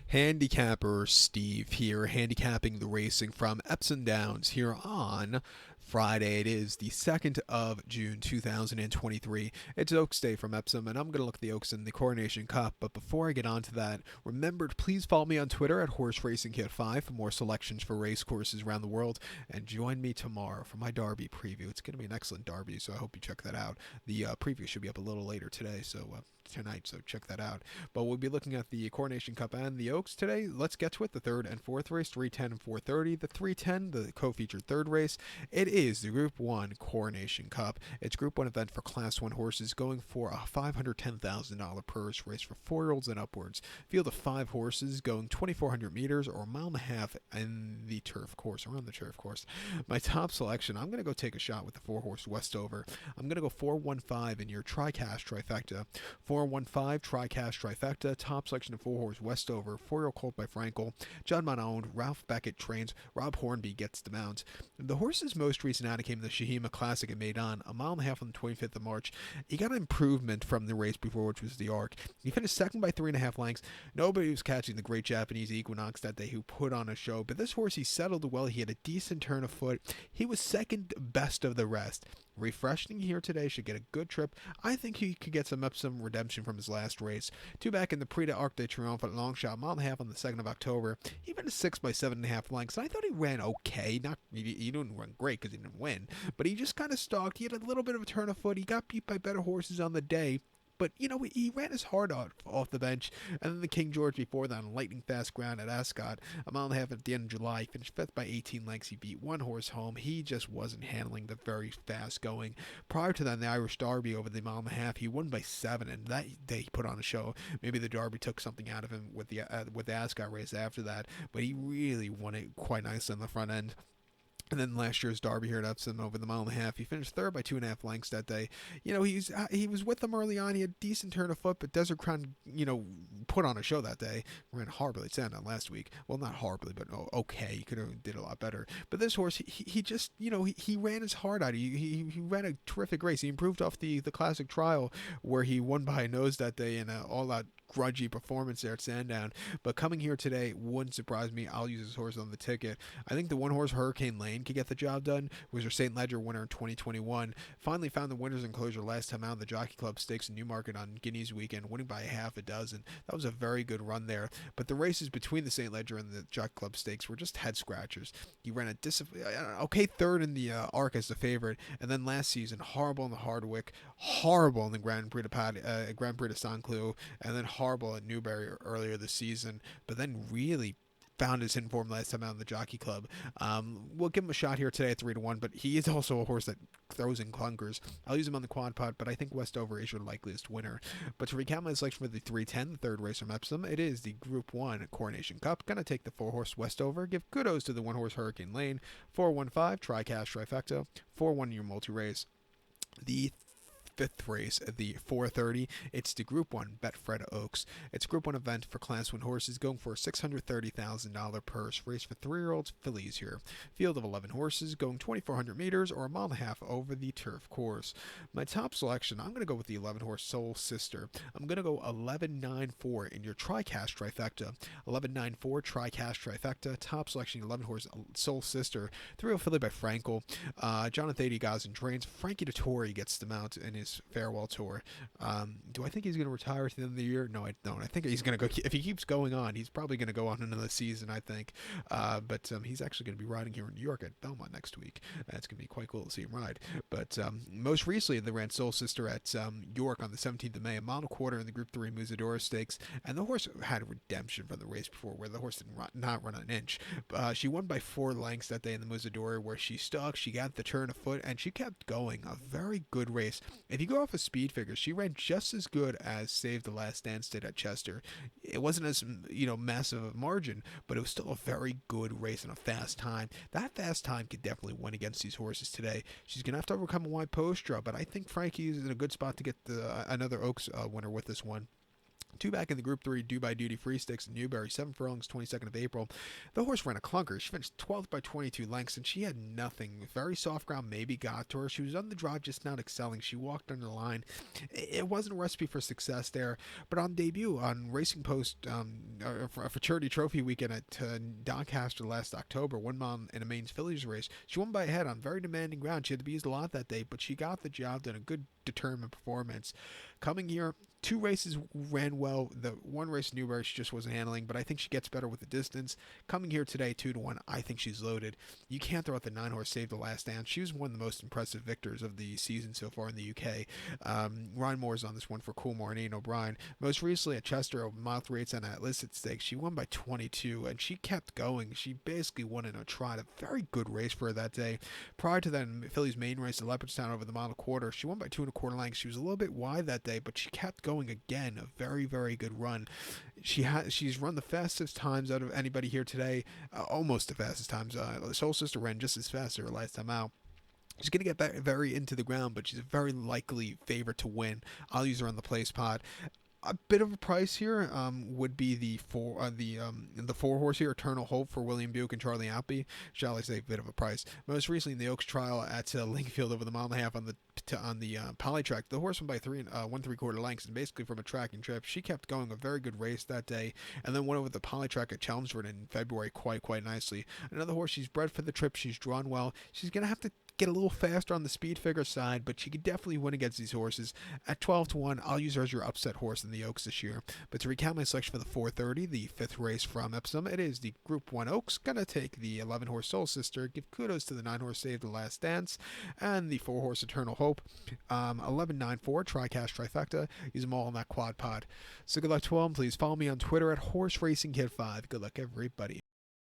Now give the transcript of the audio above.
Handicapper Steve here, handicapping the racing from Epsom Downs here on Friday. It is the 2nd of June 2023. It's Oaks Day from Epsom, and I'm going to look at the Oaks in the Coronation Cup. But before I get on to that, remember to please follow me on Twitter at Horse Racing Kit 5 for more selections for race courses around the world. And join me tomorrow for my Derby preview. It's going to be an excellent Derby, so I hope you check that out. The preview should be up a little later today, tonight, so check that out. But we'll be looking at the Coronation Cup and the Oaks today. Let's get to it. The third and fourth race, 310 and 430. The 310, the co-featured third race. It is the Group 1 Coronation Cup. It's Group 1 event for Class 1 horses going for a $510,000 purse race for 4-year-olds and upwards. Field of 5 horses going 2,400 meters or a mile and a half in the turf course, around the turf course. My top selection, I'm going to go take a shot with the 4-horse Westover. I'm going to go 415 in your TriCash trifecta. 415 TriCash trifecta, top selection of 4-horse Westover, 4-year-old colt by Frankel, John Mount, Ralph Beckett trains, Rob Hornby gets the mount. The horse's most recent outing came in the Shahima Classic at Maidan, a mile and a half on the 25th of March. He got an improvement from the race before, which was the Arc. He finished second by 3.5 lengths. Nobody was catching the great Japanese Equinox that day who put on a show, but this horse, he settled well. He had a decent turn of foot. He was second best of the rest. Refreshing here today, should get a good trip. I think he could get some Epsom redemption from his last race. 2 back in the Prix d'Arc de Triomphe at Longshot, mile and a half on the 2nd of October. He finished 6 by 7.5 lengths, and I thought he ran okay. He didn't run great because he didn't win, but he just kind of stalked. He had a little bit of a turn of foot. He got beat by better horses on the day. But, he ran his heart out off the bench. And then the King George before that on lightning fast ground at Ascot. A mile and a half at the end of July. He finished 5th by 18 lengths. He beat one horse home. He just wasn't handling the very fast going. Prior to that, in the Irish Derby over the mile and a half, he won by 7. And that day he put on a show. Maybe the Derby took something out of him with the Ascot race after that. But he really won it quite nicely on the front end. And then last year's Derby here at Epsom over the mile and a half, he finished 3rd by 2.5 lengths that day. He was with them early on. He had a decent turn of foot, but Desert Crown, put on a show that day. Ran horribly at Sandown last week. Well, not horribly, but okay. He could have did a lot better. But this horse, he just, he ran his heart out. He ran a terrific race. He improved off the classic trial where he won by a nose that day in an all-out grudgy performance there at Sandown. But coming here today wouldn't surprise me. I'll use his horse on the ticket. I think the 1-horse Hurricane Lane could get the job done. Was your St. Ledger winner in 2021. Finally found the winner's enclosure last time out of the Jockey Club Stakes in Newmarket on Guineas weekend, winning by half a dozen. That was a very good run there. But the races between the St. Ledger and the Jockey Club Stakes were just head scratchers. He ran okay 3rd in the Arc as the favorite, and then last season horrible in the Hardwick, horrible in the Grand Prix de Saint Cloud, and then horrible at Newbury earlier this season, but then really found his hidden form last time out in the Jockey Club. We'll give him a shot here today at 3-1, but he is also a horse that throws in clunkers. I'll use him on the quad pot, but I think Westover is your likeliest winner. But to recap my selection for the 310, the third race from Epsom, it is the Group 1 Coronation Cup. Gonna take the 4-horse Westover. Give kudos to the 1-horse Hurricane Lane. 415 TriCash trifecta. 4-1 your multi-race. The 5th race at the 430. It's the Group 1 Betfred Oaks. It's a Group 1 event for Class 1 horses going for a $630,000 purse race for 3-year-olds fillies here. Field of 11 horses going 2,400 meters or a mile and a half over the turf course. My top selection, I'm going to go with the 11-horse Soul Sister. I'm going to go 1194 in your TriCash trifecta. 1194 TriCash trifecta. Top selection, 11-horse Soul Sister. 3-year-old filly by Frankel. Jonathan Gazin trains. Frankie Dettori gets the mount in his farewell tour. Do I think he's going to retire at the end of the year? No, I don't. I think he's going to go. If he keeps going on, he's probably going to go on another season, I think. But he's actually going to be riding here in New York at Belmont next week. It's going to be quite cool to see him ride. But most recently, they ran Soul Sister at York on the 17th of May, a mile and a quarter in the Group 3 Musadora Stakes. And the horse had redemption from the race before, where the horse did not run an inch. She won by 4 lengths that day in the Musadora, where she stuck. She got the turn of foot, and she kept going. A very good race. If you go off of speed figures, she ran just as good as Save the Last Dance did at Chester. It wasn't as massive a margin, but it was still a very good race and a fast time. That fast time could definitely win against these horses today. She's gonna have to overcome a wide post draw, but I think Frankie is in a good spot to get another Oaks winner with this one. Two back in the Group 3 Due by Duty Free Sticks in Newbury, 7 furlongs, 22nd of April. The horse ran a clunker. She finished 12th by 22 lengths, and she had nothing. Very soft ground maybe got to her. She was on the drive, just not excelling. She walked under the line. It wasn't a recipe for success there, but on debut on Racing Post for Charity Trophy weekend at Doncaster last October, 1 mile in a Maine's Fillies race, she won by a head on very demanding ground. She had to be used a lot that day, but she got the job done. A good, determined performance. Coming here, 2 races ran well. The 1 race in Newbury she just wasn't handling, but I think she gets better with the distance. Coming here today, 2-1, I think she's loaded. You can't throw out the 9-horse Save the Last Dance. She was one of the most impressive victors of the season so far in the UK. Ryan Moore's on this one for Coolmore and Ian O'Brien. Most recently at Chester, a mile 3/8 on that listed stake, she won by 22, and she kept going. She basically won in a trot. A very good race for her that day. Prior to that, Philly's main race at Leopardstown over the mile and a quarter, she won by 2 1/4 lengths. She was a little bit wide that day, but she kept going again. A very, very good run. She's run the fastest times out of anybody here today, almost the fastest times. Soul Sister ran just as fast as her last time out. She's going to get very into the ground, but she's a very likely favorite to win. I'll use her on the place pod. A bit of a price here would be the 4-horse here, Eternal Hope for William Buick and Charlie Appy. Shall I say, a bit of a price. Most recently in the Oaks trial at Lincolnfield over the mile and a half on the poly track, the horse went by 1 3/4 lengths, and basically from a tracking trip, she kept going. A very good race that day, and then went over the poly track at Chelmsford in February quite nicely. Another horse, she's bred for the trip. She's drawn well. She's gonna have to get a little faster on the speed figure side, but she could definitely win against these horses. At 12-1, I'll use her as your upset horse in the Oaks this year. But to recount my selection for the 4:30, the 5th race from Epsom, it is the Group 1 Oaks. Gonna take the 11-horse Soul Sister, give kudos to the 9-horse Save the Last Dance, and the 4-horse Eternal Hope. 11-9-4, Tri-Cash Trifecta. Use them all in that quad pod. So good luck to all, and please follow me on Twitter at HorseRacingKid5. Good luck, everybody.